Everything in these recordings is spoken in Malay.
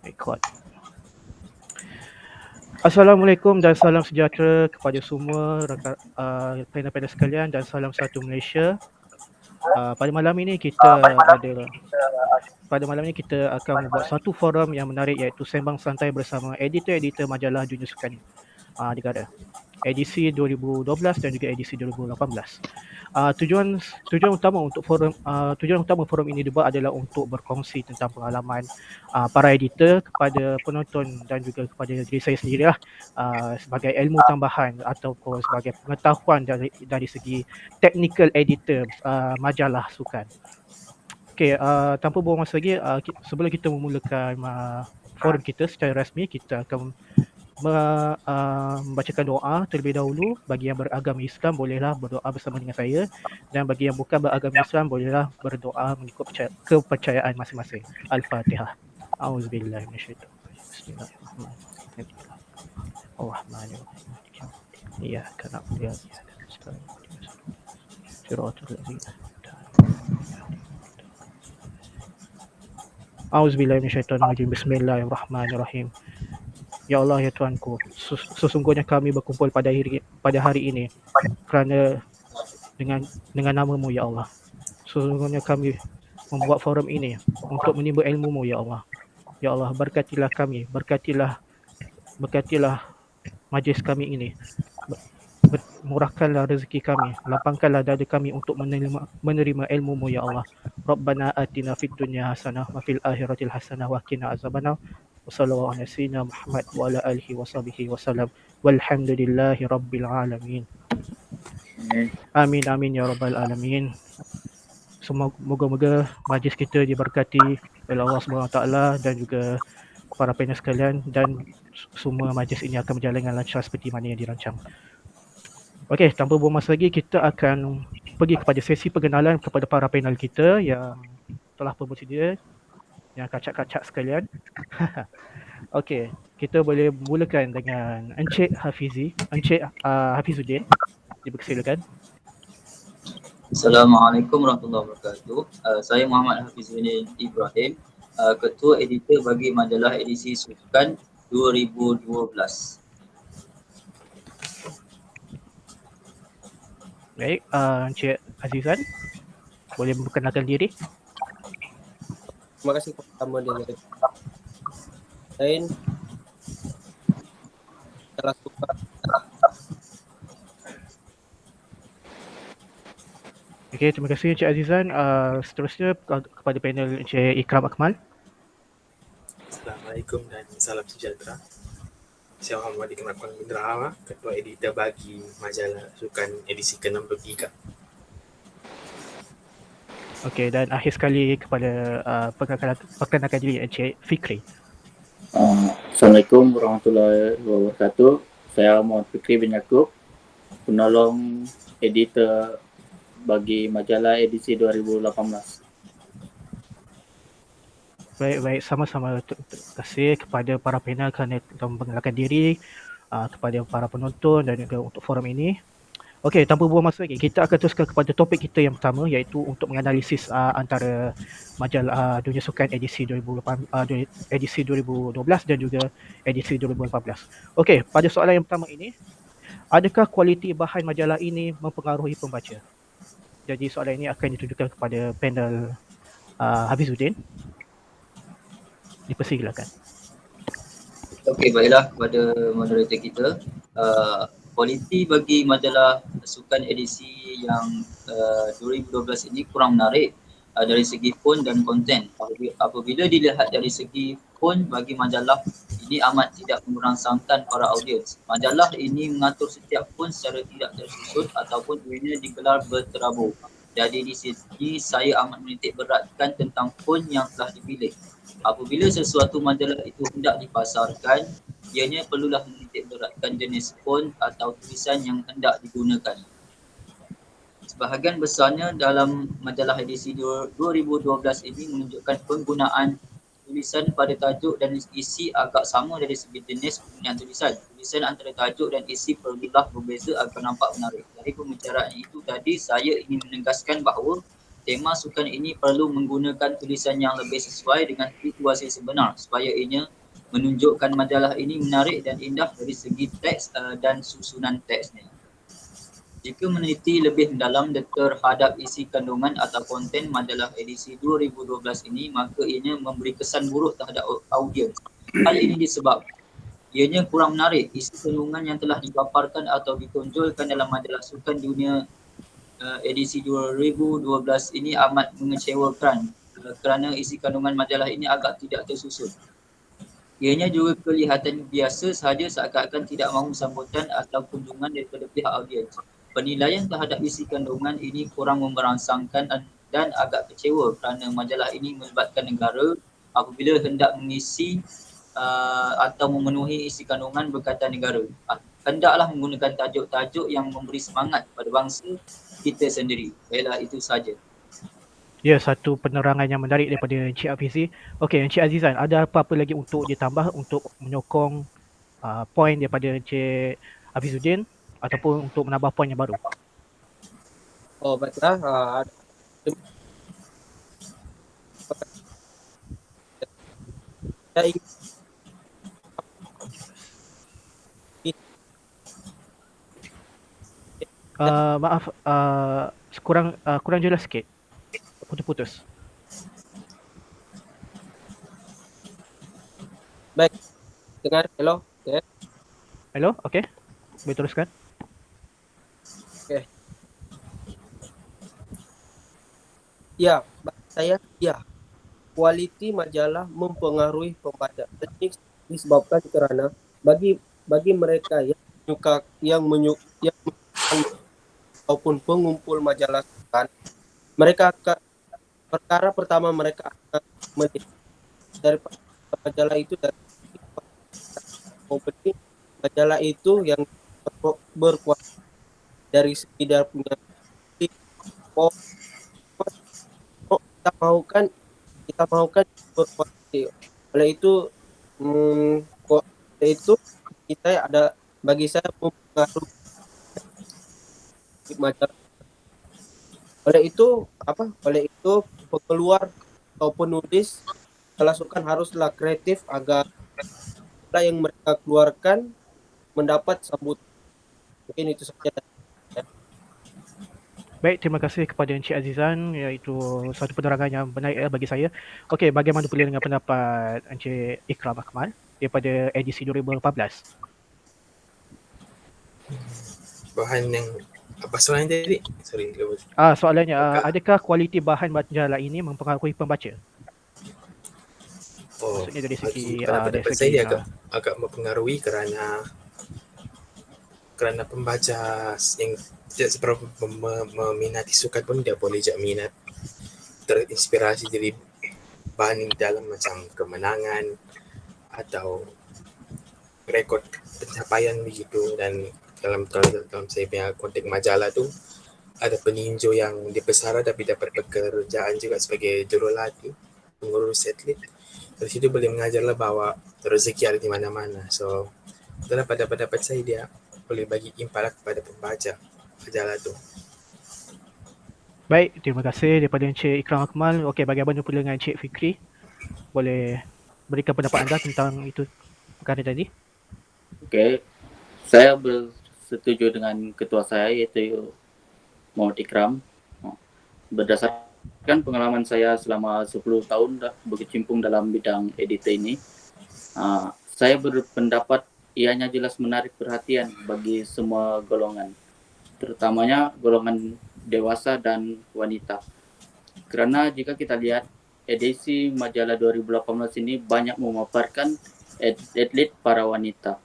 Record. Assalamualaikum dan salam sejahtera kepada semua rakan panel-panel sekalian dan salam satu Malaysia. Pada malam ini kita akan membuat satu forum yang menarik iaitu sembang santai bersama editor-editor majalah dunia sukan negara. Edisi 2012 dan juga edisi 2018. Tujuan utama forum ini dibuat adalah untuk berkongsi tentang pengalaman para editor kepada penonton dan juga kepada diri saya sendirilah, sebagai ilmu tambahan ataupun sebagai pengetahuan dari segi technical editor majalah sukan. Okey, tanpa buang masa lagi, sebelum kita memulakan forum kita secara rasmi, kita akan membacakan doa terlebih dahulu. Bagi yang beragama Islam bolehlah berdoa bersama dengan saya, dan bagi yang bukan beragama Islam bolehlah berdoa mengikut kepercayaan masing-masing. Al-Fatihah. Auzubillahi minasyaitonir rajim. Bismillahirrahmanirrahim. Ar-Rahmanir-Rahim. Iyyaka na'budu wa iyyaka nasta'in. Shiratal ladzina Auzubillahi minasyaitonir rajim. Bismillahirrahmanirrahim. Ya Allah, ya Tuhanku, sesungguhnya kami berkumpul pada hari ini kerana dengan nama-Mu, ya Allah. Sesungguhnya kami membuat forum ini untuk menimba ilmu-Mu, ya Allah. Ya Allah, berkatilah kami, berkatilah majlis kami ini. Murahkanlah rezeki kami, lapangkanlah dada kami untuk menerima ilmu-Mu, ya Allah. Rabbana atina fid dunya hasanah wa fil akhirati hasanah wa qina azabannar. Wassallallahu ala sayyidina Muhammad wa ala alihi wa sahbihi wasallam. Walhamdulillahi rabbil alamin. Amin amin ya rabbal alamin. Moga-moga majlis kita diberkati oleh Allah Subhanahu Wa Taala dan juga para panel sekalian, dan semua majlis ini akan berjalan dengan lancar seperti mana yang dirancang. Okey, tanpa buang masa lagi, kita akan pergi kepada sesi perkenalan kepada para panel kita yang telah pun bersedia, yang kacak-kacak sekalian. Okey, kita boleh mulakan dengan Encik Hafizuddin. Dipersilakan. Assalamualaikum warahmatullahi wabarakatuh. Saya Muhammad Hafizuddin Ibrahim, Ketua Editor bagi majalah edisi Sukan 2012. Baik, Encik Azizan, boleh memperkenalkan diri? Terima kasih pertama dengan lain. Majalah Sukan. Okey, terima kasih Encik Azizan. Seterusnya kepada panel Encik Ikram Akmal. Assalamualaikum dan salam sejahtera. Saya Muhammad Ikram Akmal bin Rahama, Ketua Editor bagi majalah Sukan edisi ke-63. Okey, dan akhir sekali kepada perkenalkan diri Encik Fikri. Assalamualaikum warahmatullahi wabarakatuh. Saya Muhammad Fikri bin Yaakob, penolong editor bagi majalah edisi 2018. Baik, sama-sama. Terima kasih kepada para panel kerana telah memperkenalkan diri, kepada para penonton dan juga untuk forum ini. Okey, tanpa buang masa lagi, kita akan teruskan kepada topik kita yang pertama, iaitu untuk menganalisis antara majalah Dunia Sukan edisi 2012 dan juga edisi 2018. Okey, pada soalan yang pertama ini, adakah kualiti bahan majalah ini mempengaruhi pembaca? Jadi soalan ini akan ditujukan kepada panel Hafizuddin. Dipersilakan. Okey, baiklah kepada moderator kita. Kualiti bagi majalah Sukan edisi yang 2012 ini kurang menarik dari segi font dan konten. Apabila dilihat dari segi font, bagi majalah ini amat tidak merangsangkan para audiens. Majalah ini mengatur setiap font secara tidak tersusun ataupun ianya digelar berterabur. Jadi di sini saya amat menitik beratkan tentang font yang telah dipilih. Apabila sesuatu majalah itu hendak dipasarkan, ianya perlulah menitik beratkan jenis font atau tulisan yang hendak digunakan. Sebahagian besarnya dalam majalah edisi 2012 ini menunjukkan penggunaan tulisan pada tajuk dan isi agak sama dari segi jenis pemilihan tulisan. Tulisan antara tajuk dan isi perlulah berbeza agar nampak menarik. Dari pembicaraan itu tadi, saya ingin menegaskan bahawa tema sukan ini perlu menggunakan tulisan yang lebih sesuai dengan situasi sebenar supaya ianya menunjukkan majalah ini menarik dan indah dari segi teks dan susunan teksnya. Jika meneliti lebih mendalam terhadap isi kandungan atau konten majalah edisi 2012 ini, maka ianya memberi kesan buruk terhadap audiens. Hal ini disebab ianya kurang menarik. Isi kandungan yang telah dipaparkan atau ditonjolkan dalam majalah sukan dunia edisi 2012 ini amat mengecewakan kerana isi kandungan majalah ini agak tidak tersusun. Ianya juga kelihatan biasa sahaja seakan-akan tidak mahu sambutan atau kunjungan daripada pihak audiens. Penilaian terhadap isi kandungan ini kurang memberangsangkan dan agak kecewa kerana majalah ini melibatkan negara apabila hendak mengisi atau memenuhi isi kandungan berkaitan negara. Hendaklah menggunakan tajuk-tajuk yang memberi semangat kepada bangsa kita sendiri. Baiklah, itu saja. Ya, satu penerangan yang menarik daripada Encik Hafizi. Okey, Encik Azizan, ada apa-apa lagi untuk ditambah untuk menyokong poin daripada Encik Hafizuddin ataupun untuk menambah poin yang baru? Oh, baiklah. Saya ingin Maaf, kurang jelas sikit. Putus-putus. baik dengar. Hello. Okay. Hello, okey. Boleh teruskan? Ya, bagi saya ya. Kualiti majalah mempengaruhi pembaca. Ini disebabkan kerana bagi mereka yang ataupun pengumpul majalah sukan, mereka akan perkara pertama mereka akan melihat daripada majalah itu dari membeli majalah itu yang berkualitas dari segi dia punya kita maukan berkualitas. Oleh itu bagi saya mempengaruhi majalah. Oleh itu pengeluar atau penulis majalah sukan haruslah kreatif agar yang mereka keluarkan mendapat sambutan. Mungkin itu saja. Baik, terima kasih kepada Encik Azizan, iaitu satu penerangan yang menarik bagi saya. Okey, bagaimana pula dengan pendapat Encik Ikram Akmal daripada edisi 2018? Bahan yang apa soalan tadi? Sorry. Soalannya, adakah kualiti bahan majalah ini mempengaruhi pembaca? Oh, Maksudnya dari segi pendapat saya dia agak mempengaruhi kerana pembaca yang tidak seberapa meminati sukan pun dia boleh je minat, terinspirasi dari bahan yang dalam macam kemenangan atau rekod pencapaian begitu. Dan dalam saya punya konteks majalah tu ada peninjau yang dia bersara tapi dapat pekerjaan juga sebagai jurulatih, pengurus atlet. Dari situ boleh mengajarlah bahawa rezeki ada di mana-mana. So dalam pendapat saya dia boleh bagi impak kepada pembaca majalah tu. Baik, terima kasih daripada Encik Ikram Akmal. Okey, bagaimana pula dengan Encik Fikri? Boleh berikan pendapat anda tentang itu perkara tadi? Okey, saya bersetuju dengan ketua saya iaitu Muhammad Ikram. Berdasarkan pengalaman saya selama 10 tahun dah berkecimpung dalam bidang editor ini, saya berpendapat ianya jelas menarik perhatian bagi semua golongan, terutamanya golongan dewasa dan wanita. Kerana jika kita lihat edisi majalah 2018 ini banyak memaparkan atlet para wanita,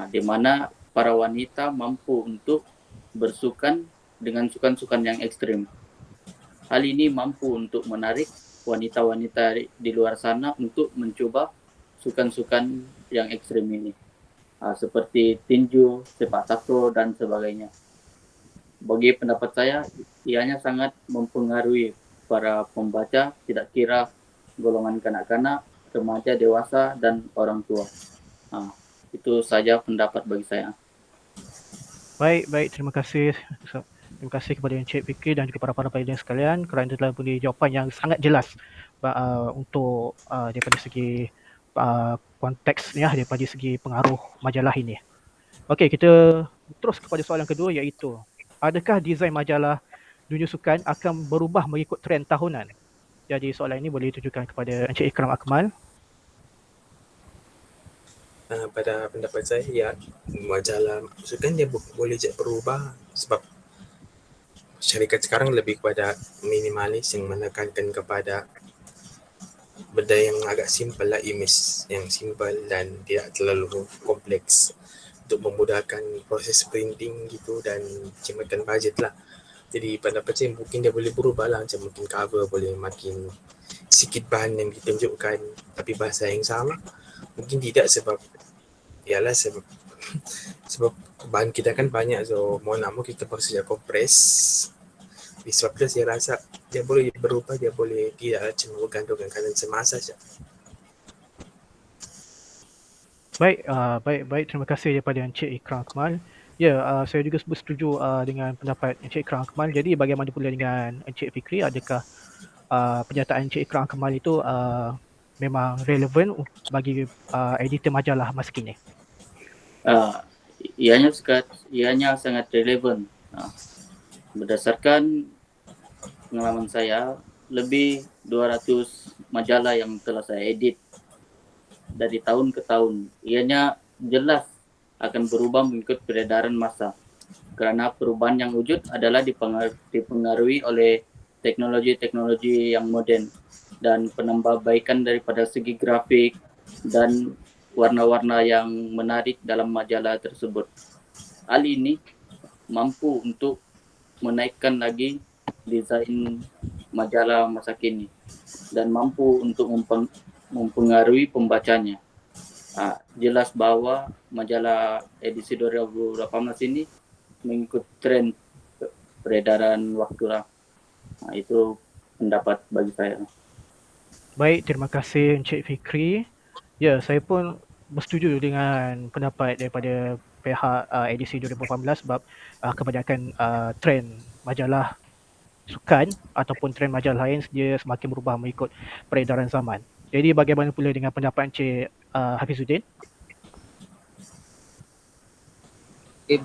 di mana para wanita mampu untuk bersukan dengan sukan-sukan yang ekstrim. Hal ini mampu untuk menarik wanita-wanita di luar sana untuk mencoba sukan-sukan yang ekstrim ini, seperti tinju, sepak takraw dan sebagainya. Bagi pendapat saya, ianya sangat mempengaruhi para pembaca, tidak kira golongan kanak-kanak, remaja, dewasa dan orang tua. Itu saja pendapat bagi saya. Baik, terima kasih Terima kasih kepada Encik Fikri dan juga para pendengar sekalian kerana telah beri jawapan yang sangat jelas untuk daripada segi konteks ni daripada segi pengaruh majalah ini. Okey, kita terus kepada soalan kedua iaitu adakah desain majalah dunia sukan akan berubah mengikut trend tahunan? Jadi soalan ini boleh ditujukan kepada Encik Ikram Akmal. Pada pendapat saya, ya, majalah sukan dia boleh je berubah sebab syarikat sekarang lebih kepada minimalis yang menekankan kepada benda yang agak simple lah, image yang simple dan tidak terlalu kompleks untuk memudahkan proses printing gitu dan jimatkan budget lah. Jadi pendapat saya mungkin dia boleh berubah lah, macam mungkin cover boleh makin sikit bahan yang ditunjukkan tapi bahasa yang sama. Mungkin tidak sebab ialah sebab bahan kita kan banyak, so mau nak mau kita paksa kompres. Sebab tu saya rasa dia boleh berubah, dia boleh tidak cuma bergantung dengan keadaan semasa saja. Baik, terima kasih daripada Encik Ikram Akmal. Ya, saya juga bersetuju dengan pendapat Encik Ikram Akmal. Jadi bagaimana pula dengan Encik Fikri, adakah pernyataan Encik Ikram Akmal itu memang relevan bagi editor majalah masa kini? Ianya sangat relevan. Berdasarkan pengalaman saya, lebih 200 majalah yang telah saya edit dari tahun ke tahun. Ianya jelas akan berubah mengikut peredaran masa. Kerana perubahan yang wujud adalah dipengaruhi oleh teknologi-teknologi yang moden dan penambahbaikan daripada segi grafik dan warna-warna yang menarik dalam majalah tersebut. Hal ini mampu untuk menaikkan lagi desain majalah masa kini dan mampu untuk mempengaruhi pembacanya. Jelas bahwa majalah edisi 2018 ini mengikut tren peredaran waktu lah. Itu pendapat bagi saya. Baik, terima kasih Encik Fikri. Ya, saya pun bersetuju dengan pendapat daripada pihak edisi 2018 sebab kebanyakan trend majalah sukan ataupun trend majalah lain dia semakin berubah mengikut peredaran zaman. Jadi bagaimana pula dengan pendapat Encik Hafizuddin? Okay,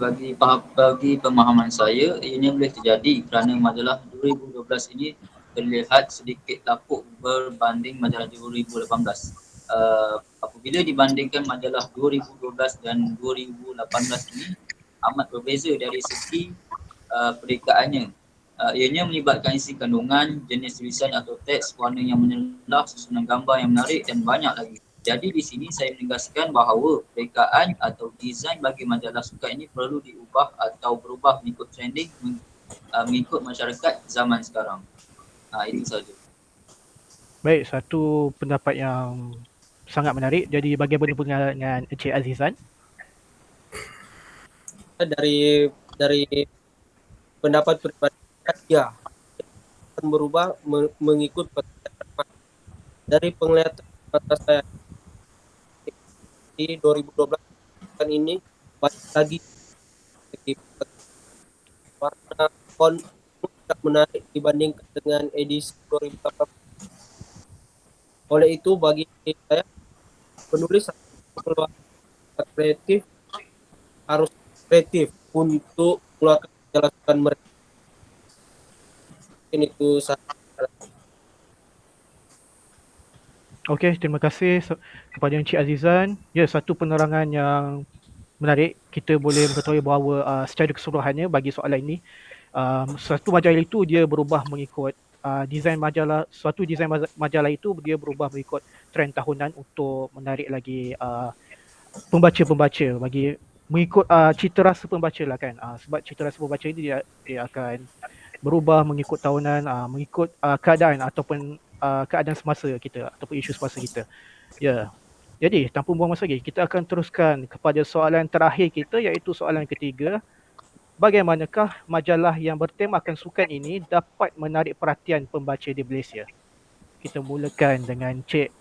bagi pemahaman saya, ini boleh terjadi kerana majalah 2012 ini terlihat sedikit lapuk berbanding majalah 2018. Apabila dibandingkan majalah 2012 dan 2018 ini amat berbeza dari segi perikaannya. Ianya melibatkan isi kandungan, jenis tulisan atau teks, warna yang menyelah, susunan gambar yang menarik dan banyak lagi. Jadi di sini saya menegaskan bahawa perekaan atau desain bagi majalah sukan ini perlu diubah atau berubah mengikut trending, mengikut masyarakat zaman sekarang. Itu saja. Baik, satu pendapat yang sangat menarik. Jadi bagaimana pula dengan Encik Azizan? Dari pendapat pribadi ya akan berubah mengikut dari penglihatan mata saya di 2012 kan ini banyak lagi warna font tidak menarik dibandingkan dengan edisi 2018. Oleh itu bagi saya penulis kreatif harus kreatif untuk mengeluarkan jelasan mereka. Ini itu Okey, terima kasih kepada Encik Azizan. Ya, satu penerangan yang menarik. Kita boleh mengetahui bahawa secara keseluruhannya bagi soalan ini, satu majalah itu dia berubah mengikut desain majalah, suatu desain majalah itu dia berubah mengikut trend tahunan untuk menarik lagi pembaca-pembaca bagi mengikut cita rasa pembaca lah kan. Sebab cita rasa pembaca ini dia akan berubah mengikut tahunan, mengikut keadaan ataupun keadaan semasa kita ataupun isu semasa kita. Ya. Jadi tanpa buang masa lagi, kita akan teruskan kepada soalan terakhir kita iaitu soalan ketiga. Bagaimanakah majalah yang bertemakan sukan ini dapat menarik perhatian pembaca di Malaysia? Kita mulakan dengan Cik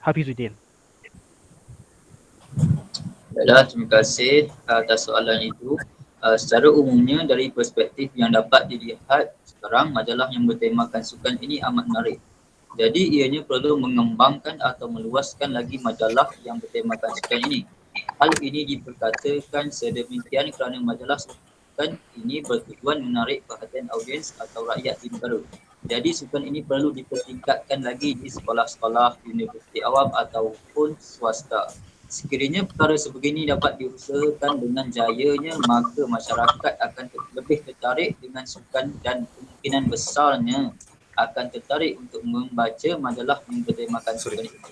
Hafizuddin. Baiklah, terima kasih atas soalan itu. Secara umumnya dari perspektif yang dapat dilihat sekarang, majalah yang bertemakan sukan ini amat menarik. Jadi ianya perlu mengembangkan atau meluaskan lagi majalah yang bertemakan sukan ini. Hal ini diperkatakan sedemikian kerana majalah sukan ini bertujuan menarik perhatian audiens atau rakyat di negara. Jadi sukan ini perlu dipertingkatkan lagi di sekolah-sekolah, universiti awam ataupun swasta. Sekiranya perkara sebegini dapat diusahakan dengan jayanya, maka masyarakat akan lebih tertarik dengan sukan dan kemungkinan besarnya akan tertarik untuk membaca majalah yang bertemakan sukan itu.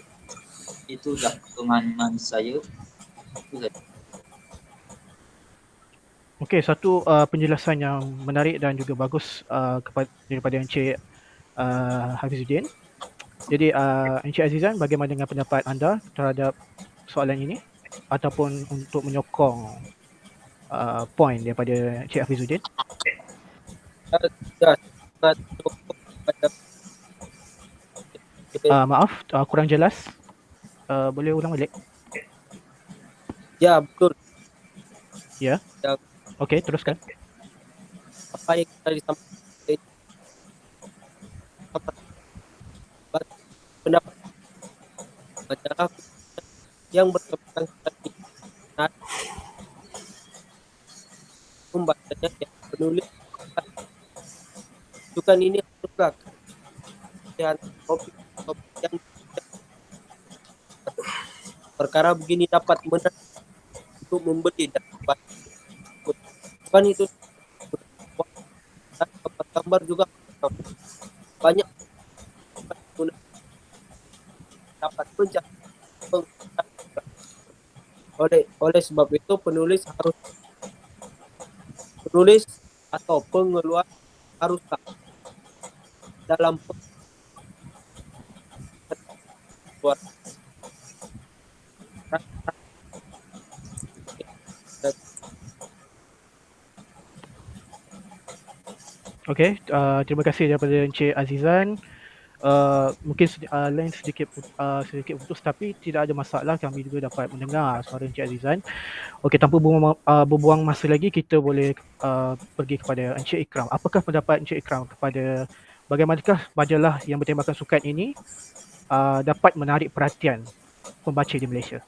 Itulah pemahaman saya. Okey, satu penjelasan yang menarik dan juga bagus daripada Encik Hafizuddin. Jadi Encik Azizan, bagaimana dengan pendapat anda terhadap soalan ini ataupun untuk menyokong poin daripada Encik Hafizuddin? Ya, sangat cukup pada Maaf, kurang jelas. Boleh ulang balik? ya betul. Ya. Yang Okey, teruskan. apa yang kita disampaikan pendapat majalah yang berkembang seperti membacanya yang penulis sukan ini haruslah dan topik yang perkara begini dapat menarik untuk membeli dan membaca. Bukan itu dan gambar juga banyak dapat mencari oleh sebab itu penulis atau pengeluar harus dalam buat Okey, terima kasih daripada Encik Azizan. Mungkin line sedikit putus, tapi tidak ada masalah, kami juga dapat mendengar suara Encik Azizan. Okey, tanpa berbuang masa lagi, kita boleh pergi kepada Encik Ikram. Apakah pendapat Encik Ikram kepada bagaimanakah majalah yang bertemakan sukan ini dapat menarik perhatian pembaca di Malaysia?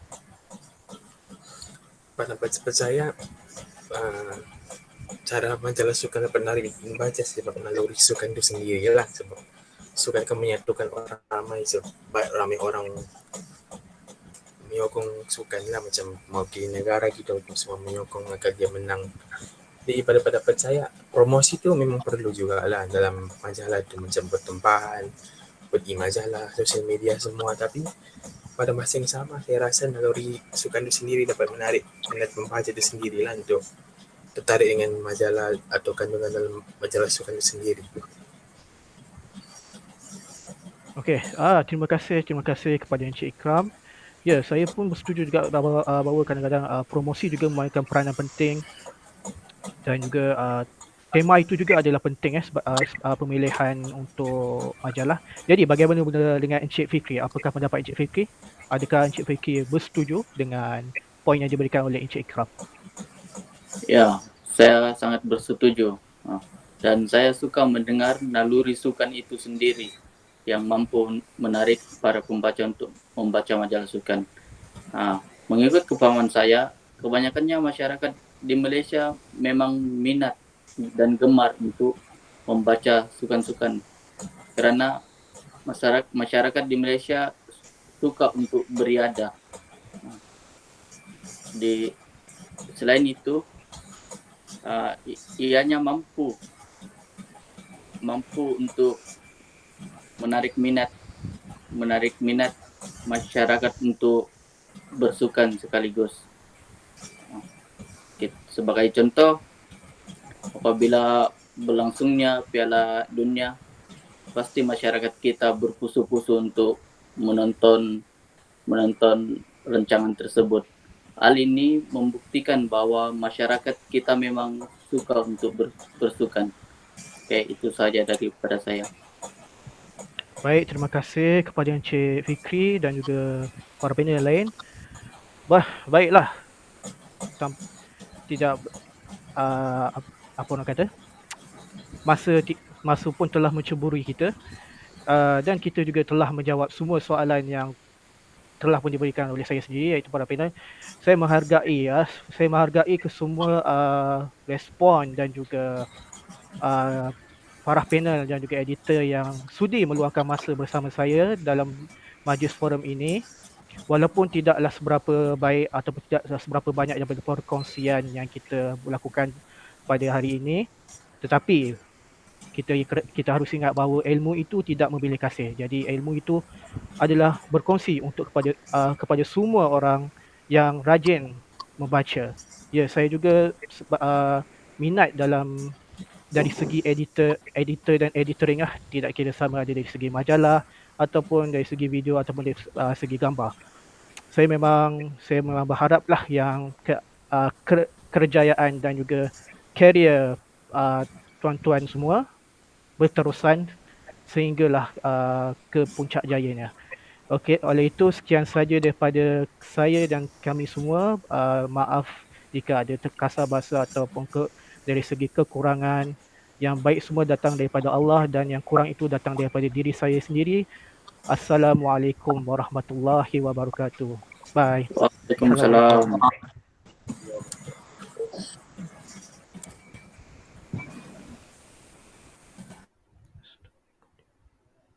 Pendapat saya, cara majalah sukan dapat menarik membaca sebab naluri sukan itu sendiri lah. Sebab sukan akan menyatukan orang ramai, sebab ramai orang menyokong sukan lah, macam mewakili negara kita untuk semua menyokong agar dia menang. Jadi pada pendapat saya, promosi tu memang perlu juga lah dalam majalah tu, macam pertumpahan, pergi majalah, sosial media semua. Tapi pada masa yang sama, saya rasa naluri sukan itu sendiri dapat menarik minat pembaca itu sendirilah untuk tertarik dengan majalah atau kandungan dalam majalah sukan itu sendiri. Okey, terima kasih kepada Encik Ikram. Ya, saya pun bersetuju juga bahawa kadang-kadang promosi juga memainkan peranan penting dan juga tema itu juga adalah penting pemilihan untuk majalah. Jadi bagaimana dengan Encik Fikri? Apakah pendapat Encik Fikri? Adakah Encik Fikri bersetuju dengan poin yang diberikan oleh Encik Ikram? Ya, saya sangat bersetuju. Dan saya suka mendengar naluri sukan itu sendiri yang mampu menarik para pembaca untuk membaca majalah sukan. Mengikut kepahaman saya, kebanyakannya masyarakat di Malaysia memang minat dan gemar untuk membaca sukan-sukan kerana masyarakat di Malaysia suka untuk beriadah. Selain itu, ianya mampu untuk menarik minat masyarakat untuk bersukan sekaligus. Sebagai contoh, apabila berlangsungnya Piala Dunia, pasti masyarakat kita berpusu-pusu untuk menonton rancangan tersebut. Hal ini membuktikan bahwa masyarakat kita memang suka untuk bersukan. Oke, itu saja daripada saya. Baik, terima kasih kepada Encik Fikri dan juga para panel yang lain. Baiklah. apa orang kata, masa pun telah menceburui kita, dan kita juga telah menjawab semua soalan yang telah pun diberikan oleh saya sendiri, iaitu para panel. Saya menghargai kesemua respon dan juga para panel dan juga editor yang sudi meluangkan masa bersama saya dalam majlis forum ini, walaupun tidaklah seberapa baik ataupun tidaklah seberapa banyak daripada perkongsian yang kita lakukan pada hari ini, tetapi kita harus ingat bahawa ilmu itu tidak memilih kasih. Jadi ilmu itu adalah berkongsi untuk kepada semua orang yang rajin membaca. Ya, saya juga minat dari segi editor dan editoring tidak kira sama ada dari segi majalah ataupun dari segi video ataupun dari segi gambar. Saya memang berharaplah yang kerjayaan dan juga karier tuan-tuan semua berterusan sehinggalah ke puncak jayanya. Okey, oleh itu sekian saja daripada saya dan kami semua. Maaf jika ada terkasar bahasa ataupun dari segi kekurangan. Yang baik semua datang daripada Allah dan yang kurang itu datang daripada diri saya sendiri. Assalamualaikum warahmatullahi wabarakatuh. Bye. Waalaikumsalam.